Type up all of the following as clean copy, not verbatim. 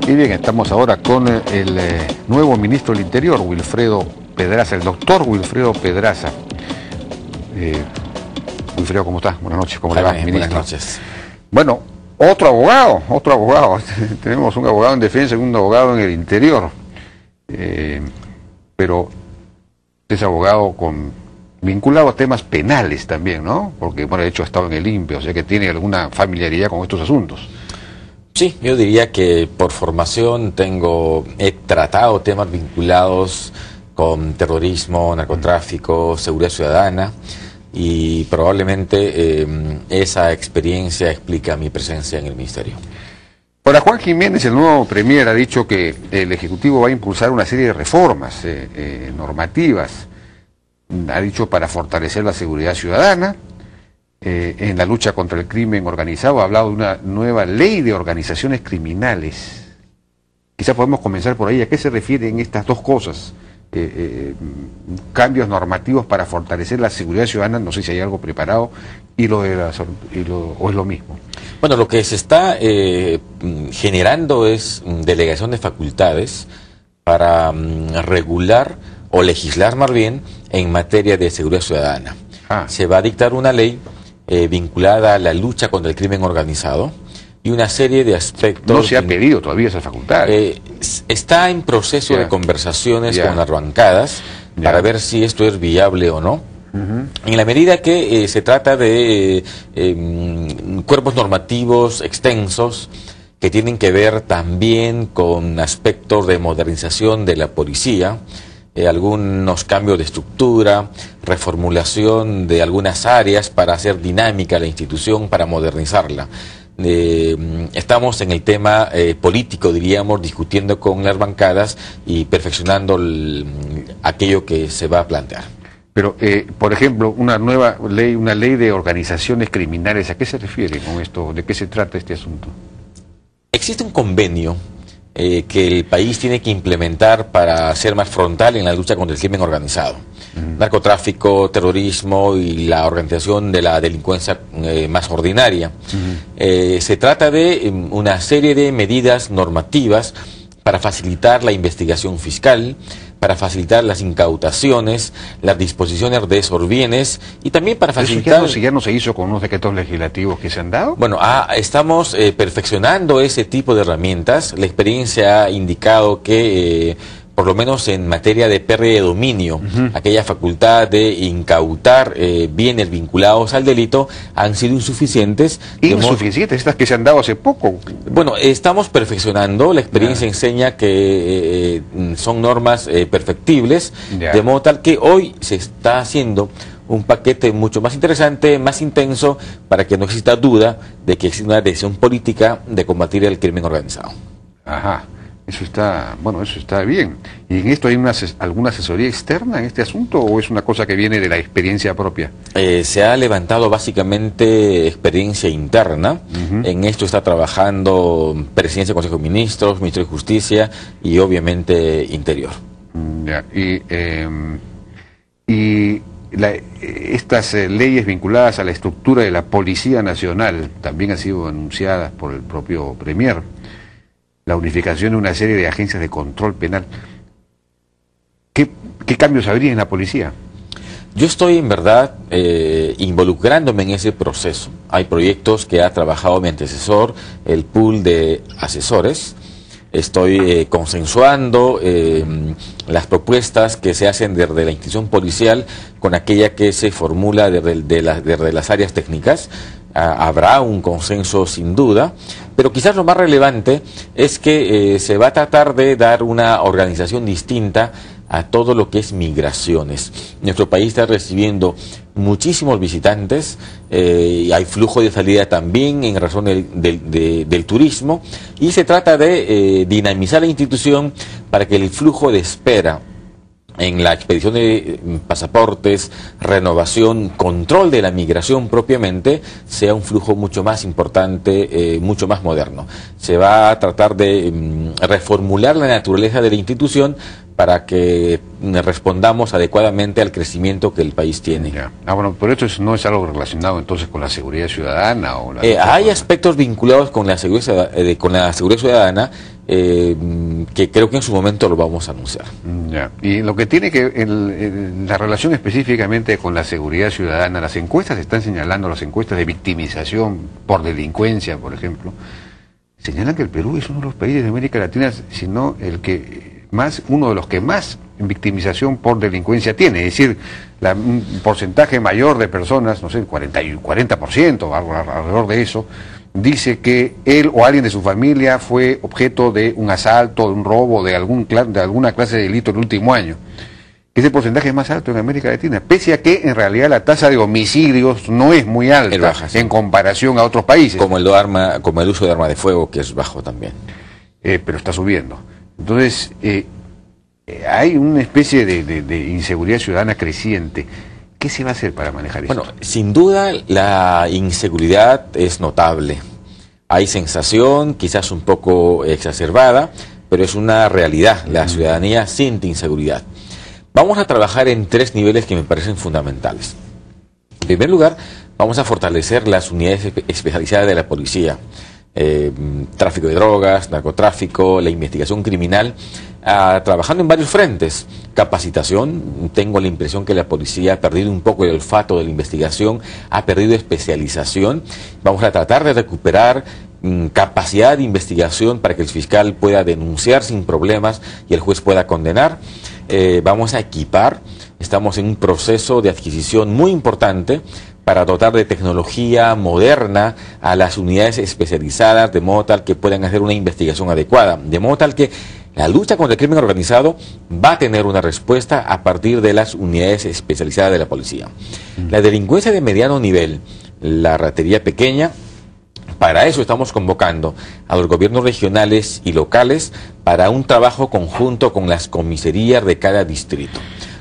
Y bien, estamos ahora con el nuevo ministro del Interior, Wilfredo Pedraza, el doctor Wilfredo Pedraza. Wilfredo, ¿cómo estás? Buenas noches, ¿cómo le va, ministro? Buenas noches. Bueno, otro abogado. Tenemos un abogado en defensa y un abogado en el interior. Pero es abogado vinculado a temas penales también, ¿no? Porque, bueno, de hecho ha estado en el INPE, o sea que tiene alguna familiaridad con estos asuntos. Sí, yo diría que por formación he tratado temas vinculados con terrorismo, narcotráfico, seguridad ciudadana, y probablemente esa experiencia explica mi presencia en el ministerio. Ahora, Juan Jiménez, el nuevo premier, ha dicho que el Ejecutivo va a impulsar una serie de reformas normativas, ha dicho, para fortalecer la seguridad ciudadana, en la lucha contra el crimen organizado. Ha hablado de una nueva ley de organizaciones criminales. Quizás podemos comenzar por ahí. ¿A qué se refieren estas dos cosas? Cambios normativos para fortalecer la seguridad ciudadana, no sé si hay algo preparado, o es lo mismo. Bueno, lo que se está generando es delegación de facultades para regular o legislar más bien en materia de seguridad ciudadana. Se va a dictar una ley vinculada a la lucha contra el crimen organizado y una serie de aspectos. No se ha pedido todavía esa facultad. Está en proceso de conversaciones con las bancadas para ver si esto es viable o no. En la medida que se trata de cuerpos normativos extensos que tienen que ver también con aspectos de modernización de la policía, algunos cambios de estructura, reformulación de algunas áreas para hacer dinámica la institución, para modernizarla. Estamos en el tema político, diríamos, discutiendo con las bancadas y perfeccionando aquello que se va a plantear. Pero, por ejemplo, una nueva ley, una ley de organizaciones criminales, ¿a qué se refiere con esto? ¿De qué se trata este asunto? Existe un convenio que el país tiene que implementar para ser más frontal en la lucha contra el crimen organizado. Narcotráfico, terrorismo y la organización de la delincuencia más ordinaria. Se trata de una serie de medidas normativas para facilitar la investigación fiscal, para facilitar las incautaciones, las disposiciones de esos bienes y también para facilitar... ¿Eso ya no se hizo con unos decretos legislativos que se han dado? Bueno, estamos perfeccionando ese tipo de herramientas. La experiencia ha indicado que... por lo menos en materia de pérdida de dominio, aquella facultad de incautar bienes vinculados al delito han sido insuficientes. Insuficientes, estas que se han dado hace poco. Bueno, estamos perfeccionando, la experiencia enseña que son normas perfectibles, de modo tal que hoy se está haciendo un paquete mucho más interesante, más intenso, para que no exista duda de que existe una decisión política de combatir el crimen organizado. Ajá. Eso está bien. ¿Y en esto hay alguna asesoría externa en este asunto o es una cosa que viene de la experiencia propia? Se ha levantado básicamente experiencia interna. En esto está trabajando Presidencia del Consejo de Ministros, Ministerio de Justicia y obviamente Interior. Estas leyes vinculadas a la estructura de la Policía Nacional también han sido anunciadas por el propio Premier. La unificación de una serie de agencias de control penal. ¿Qué cambios habría en la policía? Yo estoy en verdad involucrándome en ese proceso. Hay proyectos que ha trabajado mi antecesor, el pool de asesores. Estoy consensuando las propuestas que se hacen desde la institución policial con aquella que se formula desde las áreas técnicas. Habrá un consenso sin duda, pero quizás lo más relevante es que se va a tratar de dar una organización distinta a todo lo que es migraciones. Nuestro país está recibiendo muchísimos visitantes, hay flujo de salida también en razón del turismo, y se trata de dinamizar la institución para que el flujo de espera en la expedición de pasaportes, renovación, control de la migración propiamente, sea un flujo mucho más importante, mucho más moderno. Se va a tratar de reformular la naturaleza de la institución para que respondamos adecuadamente al crecimiento que el país tiene. Bueno, pero esto no es algo relacionado entonces con la seguridad ciudadana o hay aspectos vinculados con la seguridad ciudadana. que creo que en su momento lo vamos a anunciar. Ya. Y lo que tiene que en la relación específicamente con la seguridad ciudadana, las encuestas están señalando, las encuestas de victimización por delincuencia, por ejemplo, señalan que el Perú es uno de los países de América Latina, sino uno de los que más victimización por delincuencia tiene, es decir, un porcentaje mayor de personas, no sé, 40%, alrededor de eso, dice que él o alguien de su familia fue objeto de un asalto, de un robo, de alguna clase de delito el último año. Ese porcentaje es más alto en América Latina, pese a que en realidad la tasa de homicidios no es muy alta baja, sí, en comparación a otros países. Como el uso de arma de fuego, que es bajo también. Pero está subiendo. Entonces, hay una especie de inseguridad ciudadana creciente. ¿Qué se va a hacer para manejar eso? Bueno, sin duda la inseguridad es notable. Hay sensación, quizás un poco exacerbada, pero es una realidad. La ciudadanía siente inseguridad. Vamos a trabajar en 3 niveles que me parecen fundamentales. En primer lugar, vamos a fortalecer las unidades especializadas de la policía. Tráfico de drogas, narcotráfico, la investigación criminal, trabajando en varios frentes. Capacitación, tengo la impresión que la policía ha perdido un poco el olfato de la investigación, ha perdido especialización. Vamos a tratar de recuperar capacidad de investigación para que el fiscal pueda denunciar sin problemas y el juez pueda condenar. Vamos a equipar, estamos en un proceso de adquisición muy importante para dotar de tecnología moderna a las unidades especializadas, de modo tal que puedan hacer una investigación adecuada, de modo tal que la lucha contra el crimen organizado va a tener una respuesta a partir de las unidades especializadas de la policía. La delincuencia de mediano nivel, la ratería pequeña, para eso estamos convocando a los gobiernos regionales y locales para un trabajo conjunto con las comisarías de cada distrito.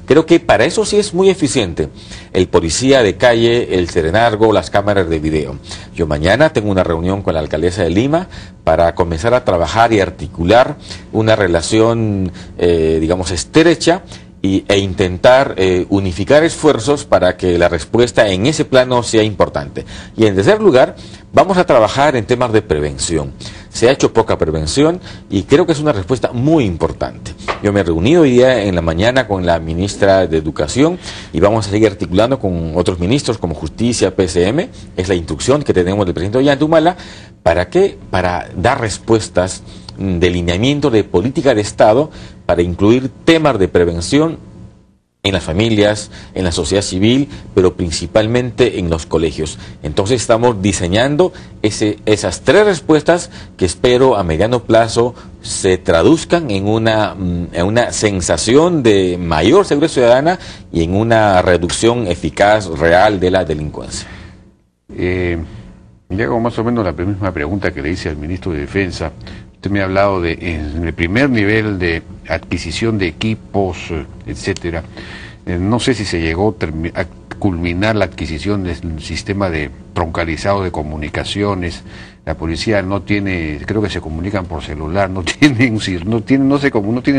Creo que para eso sí es muy eficiente el policía de calle, el serenazgo, las cámaras de video. Yo mañana tengo una reunión con la alcaldesa de Lima para comenzar a trabajar y articular una relación, digamos, estrecha e intentar unificar esfuerzos para que la respuesta en ese plano sea importante. Y en tercer lugar, vamos a trabajar en temas de prevención. Se ha hecho poca prevención y creo que es una respuesta muy importante. Yo me he reunido hoy día en la mañana con la ministra de Educación y vamos a seguir articulando con otros ministros como Justicia, PCM. Es la instrucción que tenemos del presidente Ollanta. ¿Para qué? Para dar respuestas de lineamiento de política de Estado para incluir temas de prevención en las familias, en la sociedad civil, pero principalmente en los colegios. Entonces estamos diseñando esas 3 respuestas que espero a mediano plazo se traduzcan en una sensación de mayor seguridad ciudadana y en una reducción eficaz, real de la delincuencia. Ya hago más o menos la misma pregunta que le hice al ministro de Defensa. Usted me ha hablado en el primer nivel de adquisición de equipos, etcétera. No sé si se llegó a culminar la adquisición del sistema de troncalizado de comunicaciones. La policía no tiene, creo que se comunican por celular, no tienen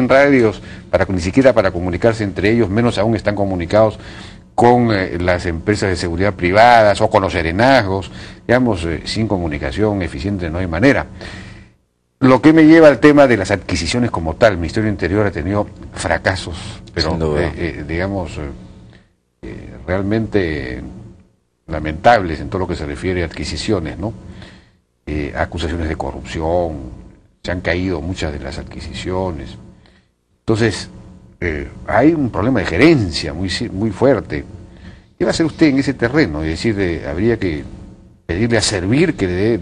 radios ni siquiera para comunicarse entre ellos, menos aún están comunicados con las empresas de seguridad privadas o con los serenazgos. Digamos, sin comunicación eficiente no hay manera. Lo que me lleva al tema de las adquisiciones como tal. El Ministerio del Interior ha tenido fracasos, pero realmente lamentables en todo lo que se refiere a adquisiciones, ¿no? Acusaciones de corrupción, se han caído muchas de las adquisiciones. Entonces, hay un problema de gerencia muy fuerte. ¿Qué va a hacer usted en ese terreno? Es decir, habría que pedirle a Servir que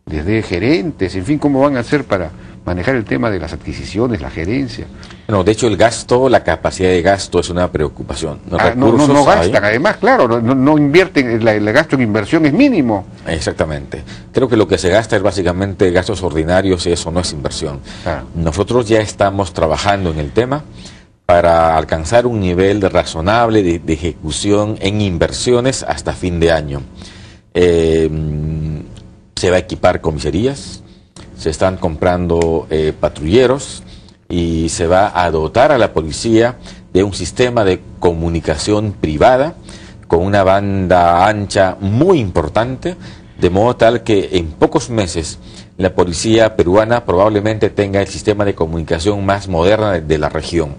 les dé gerentes, en fin, ¿cómo van a hacer para manejar el tema de las adquisiciones, la gerencia? Bueno, de hecho el gasto, la capacidad de gasto es una preocupación. No gastan, además, claro, no invierten, el gasto en inversión es mínimo. Exactamente. Creo que lo que se gasta es básicamente gastos ordinarios y eso no es inversión. Nosotros ya estamos trabajando en el tema para alcanzar un nivel razonable de ejecución en inversiones hasta fin de año. Se va a equipar comisarías, se están comprando patrulleros y se va a dotar a la policía de un sistema de comunicación privada con una banda ancha muy importante, de modo tal que en pocos meses la policía peruana probablemente tenga el sistema de comunicación más moderna de la región.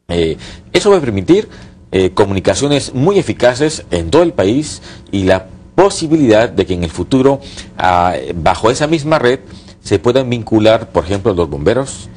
Eso va a permitir comunicaciones muy eficaces en todo el país y la posibilidad de que en el futuro, bajo esa misma red, se puedan vincular, por ejemplo, los bomberos,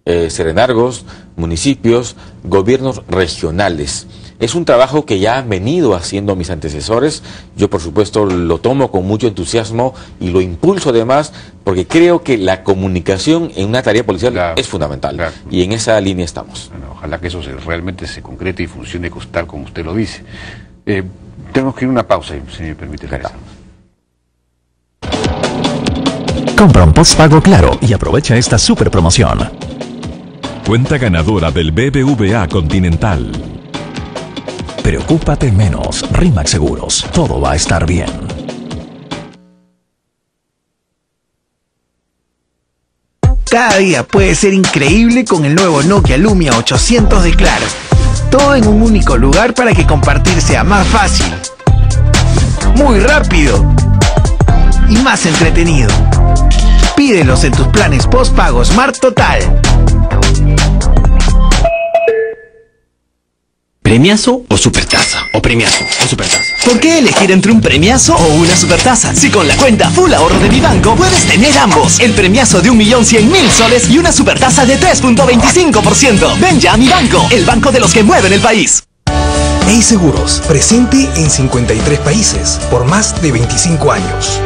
serenargos, municipios, gobiernos regionales. Es un trabajo que ya han venido haciendo mis antecesores. Yo, por supuesto, lo tomo con mucho entusiasmo y lo impulso además porque creo que la comunicación en una tarea policial es fundamental. Claro. Y en esa línea estamos. Bueno, ojalá que eso realmente se concrete y funcione tal como usted lo dice. Tenemos que ir a una pausa, si me permite. Claro. Compra un postpago Claro y aprovecha esta super promoción. Cuenta ganadora del BBVA Continental. Preocúpate menos. RIMAX Seguros. Todo va a estar bien. Cada día puede ser increíble con el nuevo Nokia Lumia 800 de Claro. Todo en un único lugar para que compartir sea más fácil, muy rápido y más entretenido. Pídelos en tus planes postpago Smart Total. ¿Premiazo o supertasa? ¿O premiazo o supertasa? ¿Por qué elegir entre un premiazo o una supertasa? Si con la cuenta Full Ahorro de Mi Banco puedes tener ambos. El premiazo de 1.100.000 soles y una supertasa de 3.25%. Ven ya a Mi Banco, el banco de los que mueven el país. Hey Seguros, presente en 53 países por más de 25 años.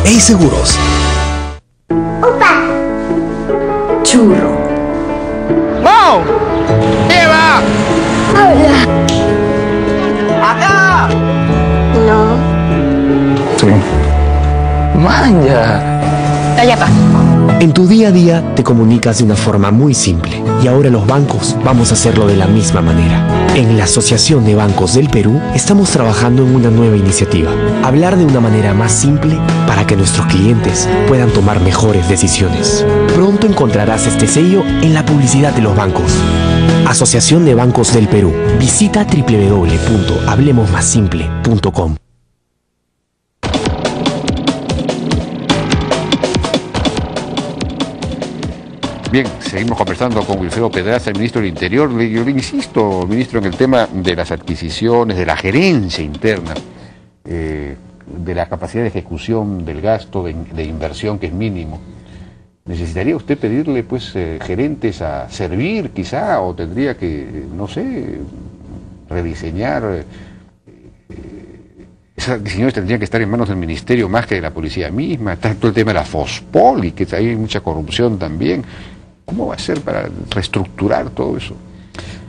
Hey Seguros. ¡Opa! Churro. ¡Mau! ¡Eva! ¡Hola! ¡Acá! No. Sí. ¡Manja! Tallapa. En tu día a día te comunicas de una forma muy simple y ahora los bancos vamos a hacerlo de la misma manera. En la Asociación de Bancos del Perú estamos trabajando en una nueva iniciativa. Hablar de una manera más simple para que nuestros clientes puedan tomar mejores decisiones. Pronto encontrarás este sello en la publicidad de los bancos. Asociación de Bancos del Perú. Visita www.hablemosmassimple.com. Bien, seguimos conversando con Wilfredo Pedraza, el ministro del Interior. Yo le insisto, ministro, en el tema de las adquisiciones, de la gerencia interna, de la capacidad de ejecución del gasto, de inversión que es mínimo. ¿Necesitaría usted pedirle, pues, gerentes a servir, quizá, o tendría que, no sé, rediseñar? Esas adquisiciones tendrían que estar en manos del ministerio más que de la policía misma. Está todo el tema de la FOSPOL, y que hay mucha corrupción también. ¿Cómo va a ser para reestructurar todo eso?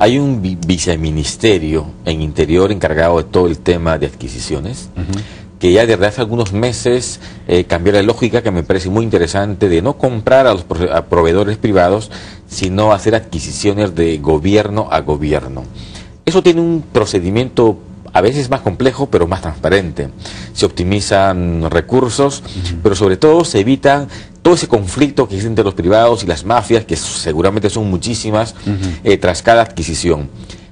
Hay un viceministerio en Interior encargado de todo el tema de adquisiciones, que ya desde hace algunos meses cambió la lógica, que me parece muy interesante, de no comprar a los proveedores privados, sino hacer adquisiciones de gobierno a gobierno. Eso tiene un procedimiento a veces más complejo, pero más transparente. Se optimizan recursos, pero sobre todo se evita todo ese conflicto que existe entre los privados y las mafias, que seguramente son muchísimas, tras cada adquisición.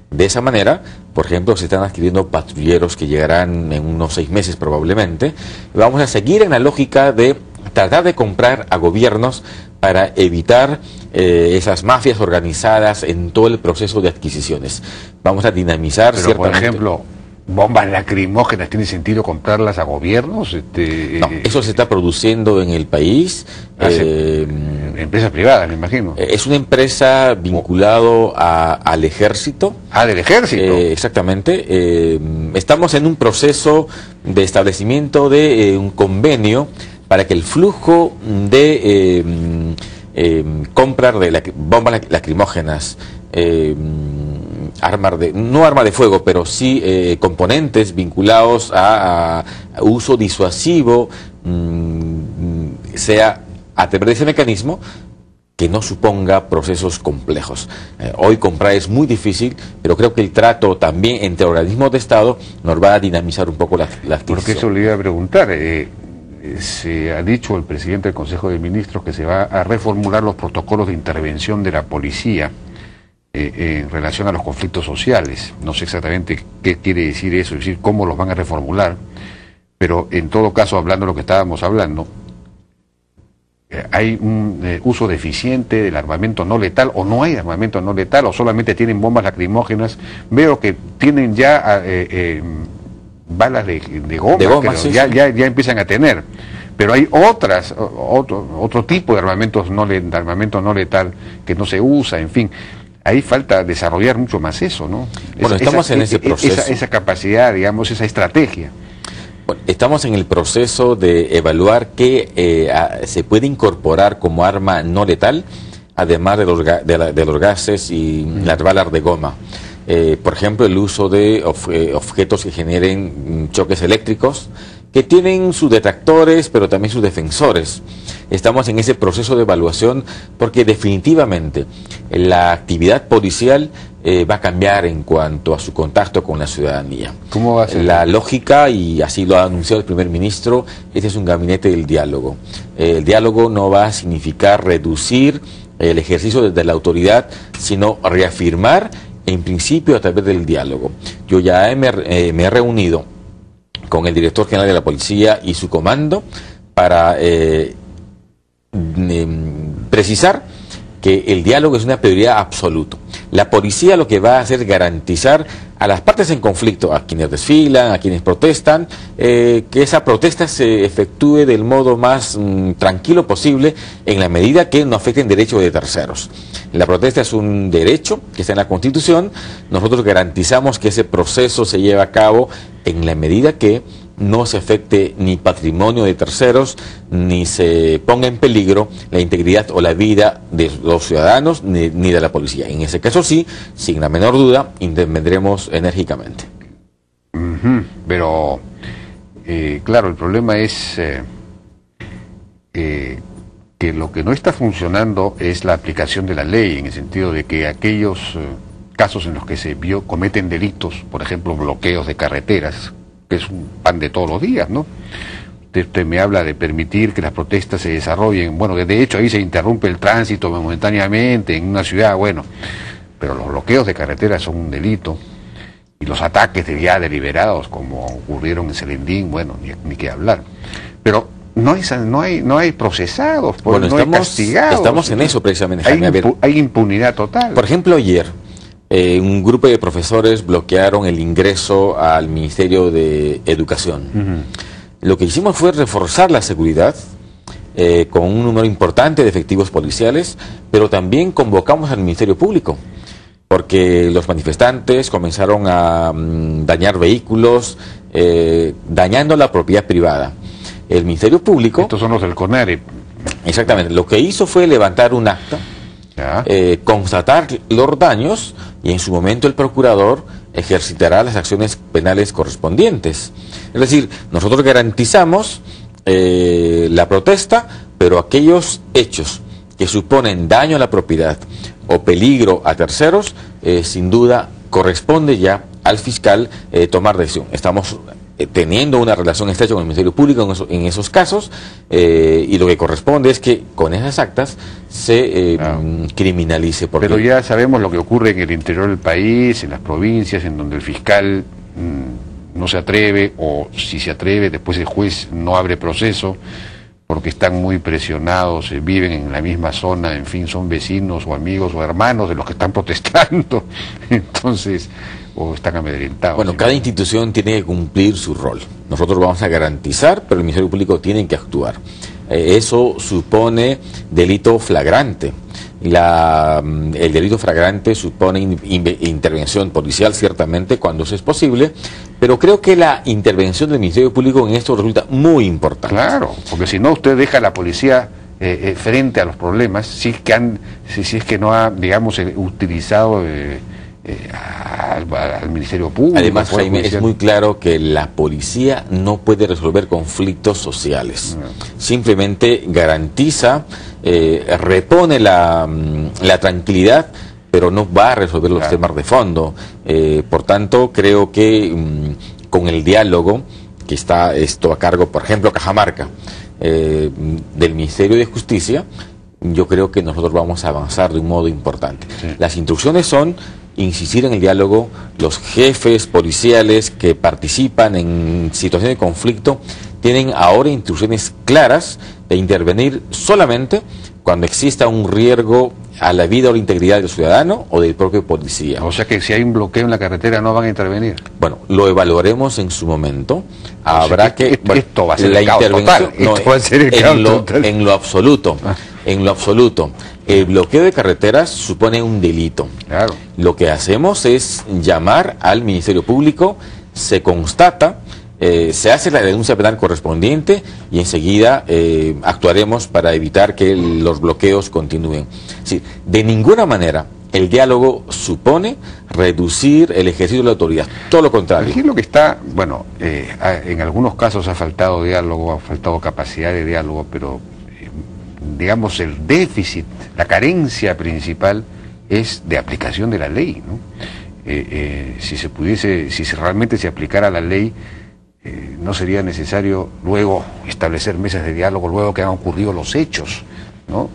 De esa manera, por ejemplo, se están adquiriendo patrulleros que llegarán en unos 6 meses probablemente. Vamos a seguir en la lógica de tratar de comprar a gobiernos para evitar esas mafias organizadas en todo el proceso de adquisiciones. Vamos a dinamizar, pero, ciertamente. Por ejemplo, bombas lacrimógenas, ¿tiene sentido comprarlas a gobiernos? No, eso se está produciendo en el país. Empresas privadas, me imagino. Es una empresa vinculado al ejército. Ah, del ejército. Exactamente. Estamos en un proceso de establecimiento de un convenio para que el flujo de comprar de bombas lacrimógenas, no arma de fuego, pero sí componentes vinculados a uso disuasivo, sea a través de ese mecanismo que no suponga procesos complejos. Hoy comprar es muy difícil, pero creo que el trato también entre organismos de Estado nos va a dinamizar un poco la adquisición. Porque eso le iba a preguntar. Se ha dicho el presidente del Consejo de Ministros que se va a reformular los protocolos de intervención de la policía en relación a los conflictos sociales. No sé exactamente qué quiere decir eso, es decir, cómo los van a reformular, pero en todo caso, hablando de lo que estábamos hablando, hay un uso deficiente del armamento no letal, o no hay armamento no letal, o solamente tienen bombas lacrimógenas. Veo que tienen ya balas de goma, sí, ya empiezan a tener, pero hay otro tipo de armamento no letal que no se usa, en fin. Ahí falta desarrollar mucho más eso, ¿no? Bueno, estamos en ese proceso. Esa capacidad, digamos, esa estrategia. Bueno, estamos en el proceso de evaluar qué se puede incorporar como arma no letal, además de los gases y las balas de goma. Por ejemplo, el uso de objetos que generen choques eléctricos, que tienen sus detractores, pero también sus defensores. Estamos en ese proceso de evaluación porque definitivamente la actividad policial va a cambiar en cuanto a su contacto con la ciudadanía. ¿Cómo va a ser? La lógica, y así lo ha anunciado el primer ministro, este es un gabinete del diálogo. El diálogo no va a significar reducir el ejercicio desde la autoridad, sino reafirmar en principio a través del diálogo. Yo ya me he reunido con el director general de la policía y su comando para precisar que el diálogo es una prioridad absoluta. La policía lo que va a hacer es garantizar a las partes en conflicto, a quienes desfilan, a quienes protestan, que esa protesta se efectúe del modo más tranquilo posible, en la medida que no afecten derechos de terceros. La protesta es un derecho que está en la Constitución. Nosotros garantizamos que ese proceso se lleve a cabo en la medida que no se afecte ni patrimonio de terceros, ni se ponga en peligro la integridad o la vida de los ciudadanos, ni de la policía. En ese caso sí, sin la menor duda, intervendremos enérgicamente. Pero, claro, el problema es que lo que no está funcionando es la aplicación de la ley, en el sentido de que aquellos casos en los que se cometen delitos, por ejemplo, bloqueos de carreteras, que es un pan de todos los días, ¿no? Usted me habla de permitir que las protestas se desarrollen. Bueno, de hecho ahí se interrumpe el tránsito momentáneamente en una ciudad, bueno, pero los bloqueos de carreteras son un delito, y los ataques ya deliberados, como ocurrieron en Selendín, bueno, ni qué hablar. Pero no hay procesados, bueno, no hay castigados. Estamos en eso precisamente. Hay impunidad total. Por ejemplo, ayer un grupo de profesores bloquearon el ingreso al Ministerio de Educación. Lo que hicimos fue reforzar la seguridad con un número importante de efectivos policiales, pero también convocamos al Ministerio Público, porque los manifestantes comenzaron a dañar vehículos, dañando la propiedad privada. El Ministerio Público... Estos son los del CONARE. Exactamente. Lo que hizo fue levantar un acta, constatar los daños, y en su momento el procurador ejercitará las acciones penales correspondientes. Es decir, nosotros garantizamos la protesta, pero aquellos hechos que suponen daño a la propiedad o peligro a terceros, sin duda corresponde ya al fiscal tomar decisión. Estamos teniendo una relación estrecha con el Ministerio Público en esos casos, y lo que corresponde es que con esas actas se criminalice. Pero ya sabemos lo que ocurre en el interior del país, en las provincias, en donde el fiscal no se atreve, o si se atreve, después el juez no abre proceso, porque están muy presionados, viven en la misma zona, en fin, son vecinos o amigos o hermanos de los que están protestando, entonces, o están amedrentados. Bueno, cada institución tiene que cumplir su rol. Nosotros vamos a garantizar, pero el Ministerio Público tiene que actuar. Eso supone delito flagrante. El delito flagrante supone intervención policial, ciertamente, cuando eso es posible, pero creo que la intervención del Ministerio Público en esto resulta muy importante. Claro, porque si no, usted deja a la policía frente a los problemas, si es que no ha, digamos, utilizado al Ministerio Público. Además, Jaime, es muy claro que la policía no puede resolver conflictos sociales. Simplemente garantiza, repone la tranquilidad, pero no va a resolver los temas de fondo. Por tanto, creo que con el diálogo, que está esto a cargo, por ejemplo, Cajamarca, del Ministerio de Justicia, yo creo que nosotros vamos a avanzar de un modo importante. Sí. Las instrucciones son insistir en el diálogo. Los jefes policiales que participan en situaciones de conflicto tienen ahora instrucciones claras de intervenir solamente cuando exista un riesgo a la vida o la integridad del ciudadano o del propio policía. O sea que si hay un bloqueo en la carretera no van a intervenir. Bueno, lo evaluaremos en su momento. Habrá que... Bueno, esto va a ser la el caos intervención, total. Esto va a ser el caos total. En lo absoluto. En lo absoluto. El bloqueo de carreteras supone un delito. Claro. Lo que hacemos es llamar al Ministerio Público, se constata, se hace la denuncia penal correspondiente y enseguida actuaremos para evitar que los bloqueos continúen. Sí, de ninguna manera el diálogo supone reducir el ejercicio de la autoridad, todo lo contrario. Aquí lo que está, bueno, en algunos casos ha faltado diálogo, ha faltado capacidad de diálogo, pero digamos el déficit, la carencia principal es de aplicación de la ley, ¿no? Si realmente se aplicara la ley, no sería necesario luego establecer mesas de diálogo luego que han ocurrido los hechos, ¿no?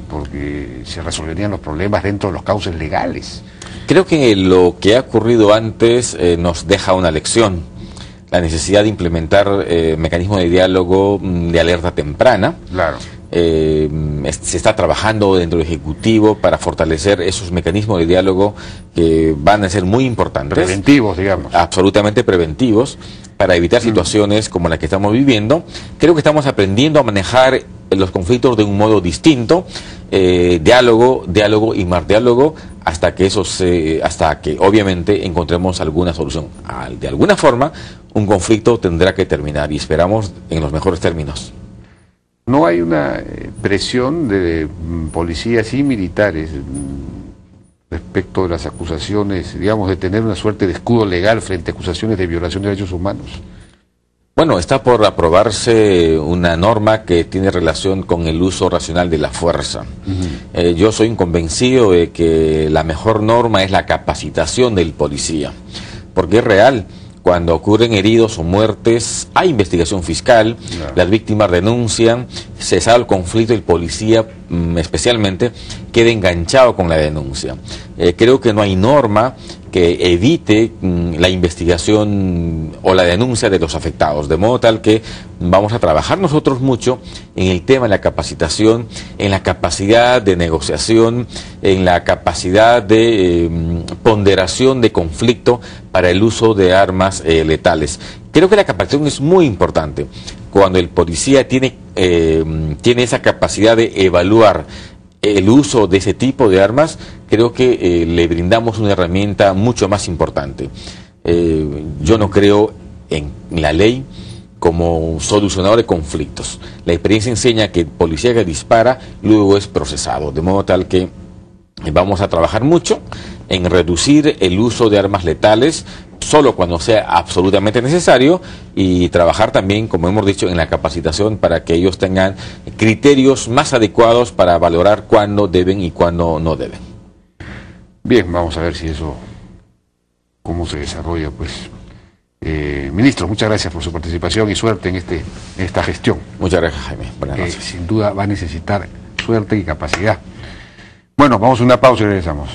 Porque se resolverían los problemas dentro de los cauces legales. Creo que lo que ha ocurrido antes nos deja una lección, la necesidad de implementar mecanismos de diálogo de alerta temprana. Claro. Se está trabajando dentro del Ejecutivo para fortalecer esos mecanismos de diálogo que van a ser muy importantes. Preventivos, digamos. Absolutamente preventivos, para evitar situaciones como la que estamos viviendo. Creo que estamos aprendiendo a manejar los conflictos de un modo distinto, diálogo y más diálogo, hasta que obviamente encontremos alguna solución. De alguna forma, un conflicto tendrá que terminar y esperamos en los mejores términos. ¿No hay una presión de policías y militares respecto de las acusaciones, digamos, de tener una suerte de escudo legal frente a acusaciones de violación de derechos humanos? Bueno, está por aprobarse una norma que tiene relación con el uso racional de la fuerza. Yo soy un convencido de que la mejor norma es la capacitación del policía, porque es real. Cuando ocurren heridos o muertes, hay investigación fiscal, las víctimas denuncian, cesado el conflicto, el policía especialmente queda enganchado con la denuncia. Creo que no hay norma que evite la investigación o la denuncia de los afectados, de modo tal que vamos a trabajar nosotros mucho en el tema de la capacitación, en la capacidad de negociación, en la capacidad de ponderación de conflicto para el uso de armas letales. Creo que la capacitación es muy importante. Cuando el policía tiene esa capacidad de evaluar el uso de ese tipo de armas, creo que le brindamos una herramienta mucho más importante. Yo no creo en la ley como solucionador de conflictos. La experiencia enseña que el policía que dispara luego es procesado, de modo tal que vamos a trabajar mucho en reducir el uso de armas letales solo cuando sea absolutamente necesario, y trabajar también, como hemos dicho, en la capacitación para que ellos tengan criterios más adecuados para valorar cuándo deben y cuándo no deben. Bien, vamos a ver si eso, cómo se desarrolla, pues. Ministro, muchas gracias por su participación y suerte en esta gestión. Muchas gracias, Jaime. Buenas noches. Sin duda va a necesitar suerte y capacidad. Bueno, vamos a una pausa y regresamos.